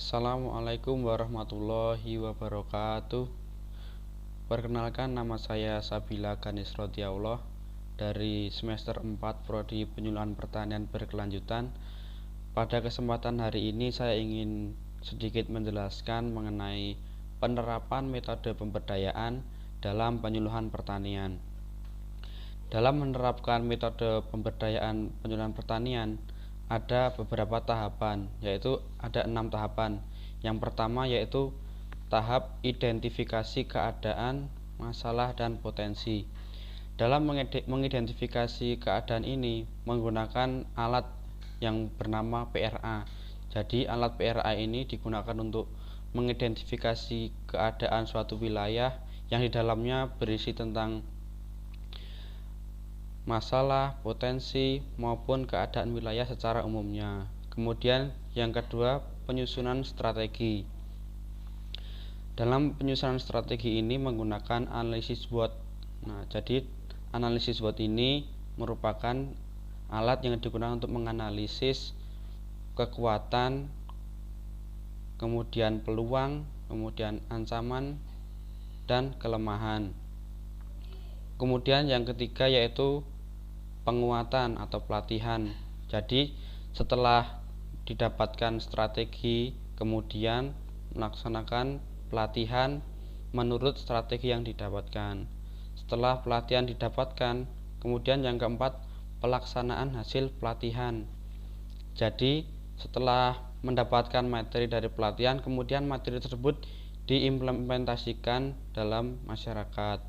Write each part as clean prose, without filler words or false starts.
Assalamualaikum warahmatullahi wabarakatuh. Perkenalkan, nama saya Sabila Ganis Rodiallah dari semester 4 Prodi Penyuluhan Pertanian Berkelanjutan. Pada kesempatan hari ini saya ingin sedikit menjelaskan mengenai penerapan metode pemberdayaan dalam penyuluhan pertanian. Dalam menerapkan metode pemberdayaan penyuluhan pertanian, ada beberapa tahapan, yaitu ada 6 tahapan. Yang pertama yaitu tahap identifikasi keadaan, masalah, dan potensi. Dalam mengidentifikasi keadaan ini menggunakan alat yang bernama PRA. Jadi alat PRA ini digunakan untuk mengidentifikasi keadaan suatu wilayah yang di dalamnya berisi tentang masalah, potensi, maupun keadaan wilayah secara umumnya. Kemudian yang kedua, penyusunan strategi. Dalam penyusunan strategi ini menggunakan analisis SWOT. Jadi analisis SWOT ini merupakan alat yang digunakan untuk menganalisis kekuatan, kemudian peluang, kemudian ancaman, dan kelemahan. Kemudian yang ketiga yaitu penguatan atau pelatihan. Jadi setelah didapatkan strategi, kemudian melaksanakan pelatihan menurut strategi yang didapatkan. Setelah pelatihan didapatkan, kemudian yang keempat, pelaksanaan hasil pelatihan. Jadi setelah mendapatkan materi dari pelatihan, kemudian materi tersebut diimplementasikan dalam masyarakat.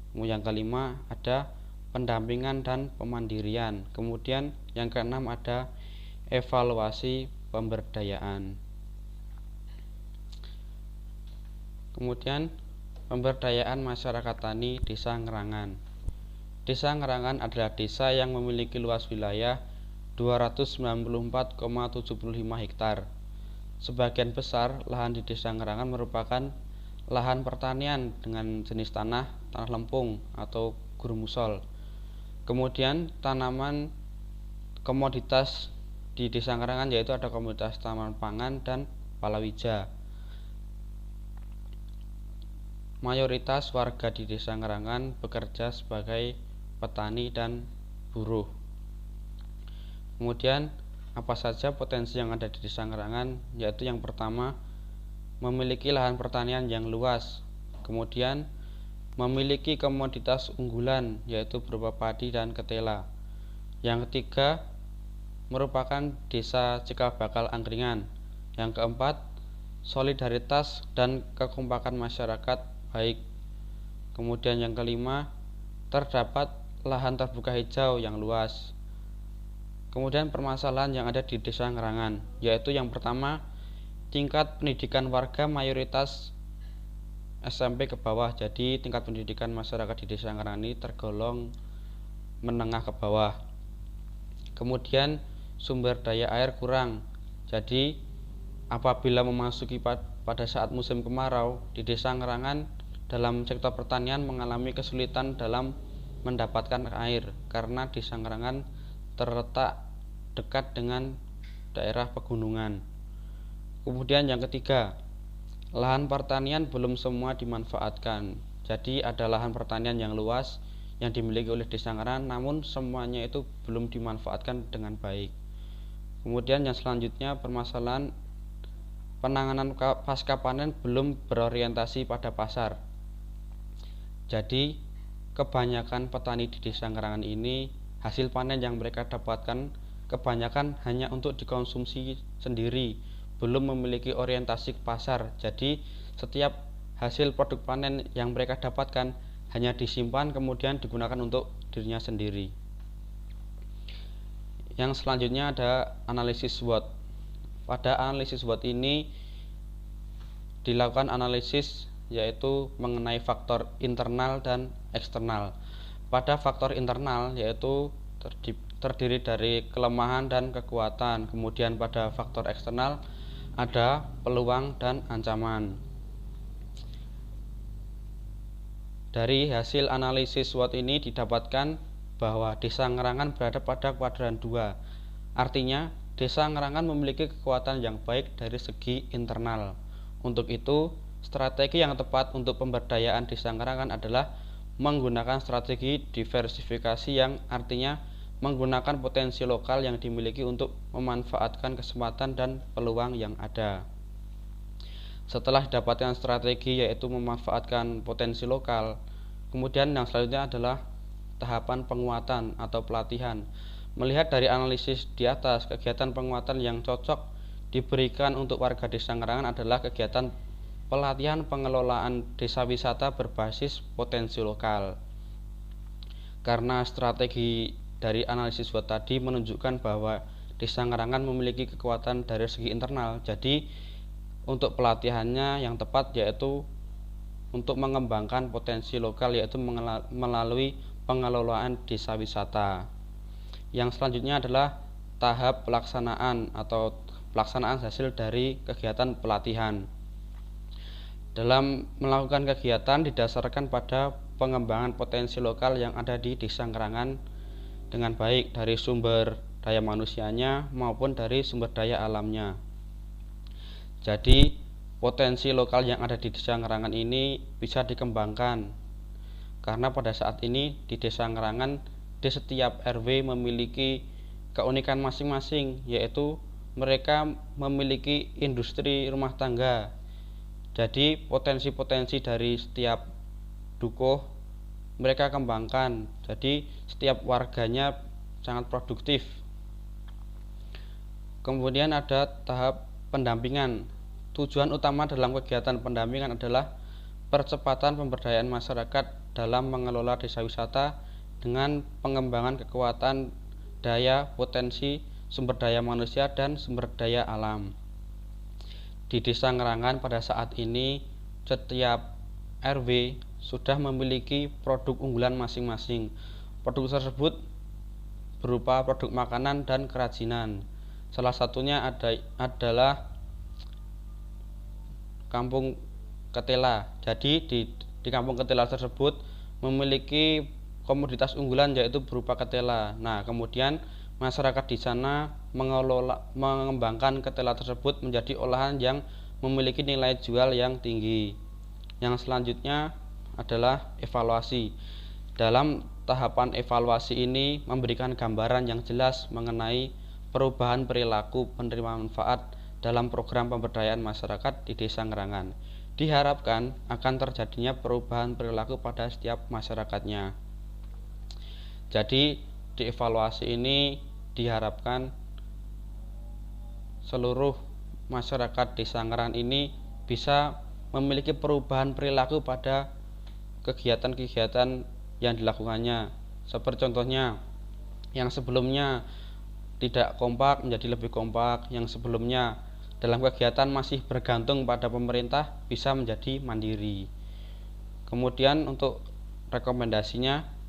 Yang kelima ada pendampingan dan pemandirian. Kemudian yang keenam ada evaluasi pemberdayaan. Kemudian pemberdayaan masyarakat tani Desa Ngerangan. Desa Ngerangan adalah desa yang memiliki luas wilayah 294,75 hektar. Sebagian besar lahan di Desa Ngerangan merupakan lahan pertanian dengan jenis tanah lempung atau gurumusol. Kemudian tanaman komoditas di Desa Ngerangan yaitu ada komoditas tanaman pangan dan palawija. Mayoritas warga di Desa Ngerangan bekerja sebagai petani dan buruh. Kemudian apa saja potensi yang ada di Desa Ngerangan, yaitu yang pertama, memiliki lahan pertanian yang luas. Kemudian memiliki komoditas unggulan yaitu berupa padi dan ketela. Yang ketiga, merupakan desa cikal bakal angkringan. Yang keempat, solidaritas dan kekompakan masyarakat baik. Kemudian yang kelima, terdapat lahan terbuka hijau yang luas. Kemudian permasalahan yang ada di Desa Ngerangan, yaitu yang pertama, tingkat pendidikan warga mayoritas SMP ke bawah. Jadi tingkat pendidikan masyarakat di Desa Ngerangan ini tergolong menengah ke bawah. Kemudian sumber daya air kurang. Jadi apabila memasuki pada saat musim kemarau, di Desa Ngerangan dalam sektor pertanian mengalami kesulitan dalam mendapatkan air karena Desa Ngerangan terletak dekat dengan daerah pegunungan. Kemudian yang ketiga, lahan pertanian belum semua dimanfaatkan. Jadi ada lahan pertanian yang luas yang dimiliki oleh Desa Ngerangan, namun semuanya itu belum dimanfaatkan dengan baik. Kemudian yang selanjutnya, permasalahan penanganan pasca panen belum berorientasi pada pasar. Jadi kebanyakan petani di Desa Ngerangan ini hasil panen yang mereka dapatkan kebanyakan hanya untuk dikonsumsi sendiri, belum memiliki orientasi ke pasar. Jadi setiap hasil produk panen yang mereka dapatkan hanya disimpan kemudian digunakan untuk dirinya sendiri. Yang selanjutnya ada analisis SWOT. Pada analisis SWOT ini dilakukan analisis yaitu mengenai faktor internal dan eksternal. Pada faktor internal yaitu terdiri dari kelemahan dan kekuatan. Kemudian pada faktor eksternal ada peluang dan ancaman. Dari hasil analisis SWOT ini didapatkan bahwa Desa Ngerangan berada pada kuadran 2. Artinya Desa Ngerangan memiliki kekuatan yang baik dari segi internal. Untuk itu, strategi yang tepat untuk pemberdayaan Desa Ngerangan adalah menggunakan strategi diversifikasi, yang artinya menggunakan potensi lokal yang dimiliki untuk memanfaatkan kesempatan dan peluang yang ada. Setelah didapatkan strategi yaitu memanfaatkan potensi lokal, kemudian yang selanjutnya adalah tahapan penguatan atau pelatihan. Melihat dari analisis di atas, kegiatan penguatan yang cocok diberikan untuk warga Desa Ngerangan adalah kegiatan pelatihan pengelolaan desa wisata berbasis potensi lokal. Karena strategi dari analisis SWOT tadi menunjukkan bahwa Desa Ngerangan memiliki kekuatan dari segi internal, jadi untuk pelatihannya yang tepat yaitu untuk mengembangkan potensi lokal, yaitu melalui pengelolaan desa wisata. Yang selanjutnya adalah tahap pelaksanaan atau pelaksanaan hasil dari kegiatan pelatihan. Dalam melakukan kegiatan didasarkan pada pengembangan potensi lokal yang ada di Desa Ngerangan dengan baik dari sumber daya manusianya maupun dari sumber daya alamnya. Jadi potensi lokal yang ada di Desa Ngerangan ini bisa dikembangkan, karena pada saat ini di Desa Ngerangan di setiap RW memiliki keunikan masing-masing, yaitu mereka memiliki industri rumah tangga. Jadi potensi-potensi dari setiap dukuh mereka kembangkan, jadi setiap warganya sangat produktif. Kemudian ada tahap pendampingan. Tujuan utama dalam kegiatan pendampingan adalah percepatan pemberdayaan masyarakat dalam mengelola desa wisata dengan pengembangan kekuatan daya potensi sumber daya manusia dan sumber daya alam. Di Desa Ngerangan pada saat ini setiap RW sudah memiliki produk unggulan masing-masing. Produk tersebut berupa produk makanan dan kerajinan. Salah satunya adalah Kampung Ketela. Jadi di Kampung Ketela tersebut memiliki komoditas unggulan yaitu berupa ketela. Nah, kemudian masyarakat di sana mengembangkan ketela tersebut menjadi olahan yang memiliki nilai jual yang tinggi. Yang selanjutnya adalah evaluasi. Dalam tahapan evaluasi ini memberikan gambaran yang jelas mengenai perubahan perilaku penerima manfaat dalam program pemberdayaan masyarakat di Desa Ngerangan. Diharapkan akan terjadinya perubahan perilaku pada setiap masyarakatnya. Jadi di evaluasi ini diharapkan seluruh masyarakat Desa Ngerangan ini bisa memiliki perubahan perilaku pada kegiatan-kegiatan yang dilakukannya. Seperti contohnya, yang sebelumnya tidak kompak menjadi lebih kompak, yang sebelumnya dalam kegiatan masih bergantung pada pemerintah bisa menjadi mandiri. Kemudian untuk rekomendasinya,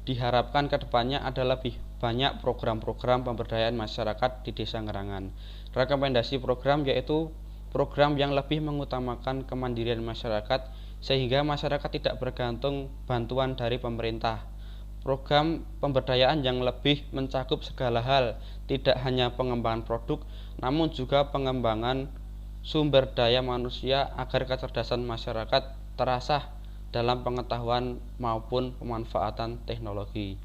diharapkan kedepannya ada lebih banyak program-program pemberdayaan masyarakat di Desa Ngerangan. Rekomendasi program yaitu program yang lebih mengutamakan kemandirian masyarakat sehingga masyarakat tidak bergantung bantuan dari pemerintah. Program pemberdayaan yang lebih mencakup segala hal, tidak hanya pengembangan produk, namun juga pengembangan sumber daya manusia agar kecerdasan masyarakat terasah dalam pengetahuan maupun pemanfaatan teknologi.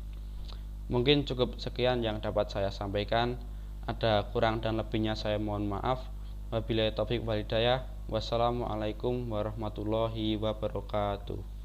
Mungkin cukup sekian yang dapat saya sampaikan. Ada kurang dan lebihnya saya mohon maaf. Wabillahi taufik wal hidayah. Wassalamualaikum warahmatullahi wabarakatuh.